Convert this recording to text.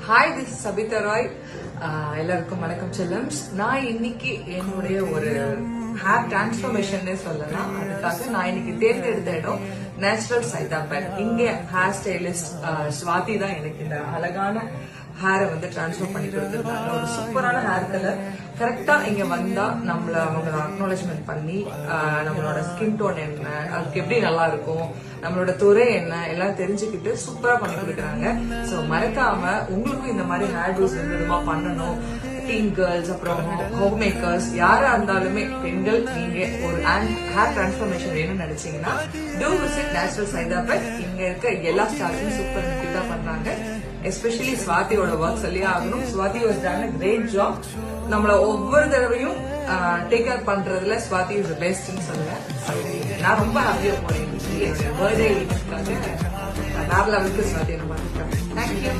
Hi, this Sabitha Rai. எல்லாருக்கும் வணக்கம் செல்லம்ஸ். நான் இன்னைக்கு என்னுடைய ஒரு ஹேர் டிரான்ஸ்ஃபர்மேஷன் சொல்லலாம். அதுக்காக நான் இன்னைக்கு தேர்ந்தெடுத்த இடம் நேச்சுரல் சைதாபேட். இங்க ஹேர் ஸ்டைலிஸ்ட் ஸ்வாதி தான் எனக்கு இந்த அழகான ஹேரை டிரான்ஸ்ஃபர் பண்ணி கொடுத்துருக்காங்க. ஒரு சூப்பரான ஹேர் கலர். கரெக்டா இங்க வந்தா நம்மள அவங்க அக்னாலஜ்மெண்ட் பண்ணி நம்மளோட ஸ்கின் டோன் என்ன, அதுக்கு எப்படி நல்லா இருக்கும், நம்மளோட துறை என்ன எல்லாம் தெரிஞ்சுக்கிட்டு சூப்பரா பண்ணி கொடுக்குறாங்க. சோ மறக்காம உங்களுக்கும் இந்த மாதிரி ஹேர் டூஸ் விதமா பண்ணணும். டீன் கேர்ள்ஸ், அப்புறம் ஹோம் மேக்கர்ஸ், யாரா இருந்தாலுமே பெண்கள், நீங்க ஒரு ஹேர் டிரான்ஸ்ஃபர்மேஷன் வேணும்னு நினைச்சீங்கன்னா டூ விசிட் நேச்சுரல் சைதாபேட். இங்க இருக்க எல்லா ஸ்டாஃபும் சூப்பர் நீட்டா பண்றாங்க. எஸ்பெஷலி ஸ்வாதியோட ஒர்க் சொல்லியே ஆகணும். Swathi was done a great job. நம்மள ஒவ்வொரு தடவையும் டேக் கேர் பண்றதுல ஸ்வாதி இஸ் பெஸ்ட்னு சொல்லுவேன். நான் ரொம்ப ஹாப்பியா போறேன். பர்த்டே ஈவென்ட்காக வேற லெவலுக்கு ஸ்வாதி நம்ம தேங்க்யூ.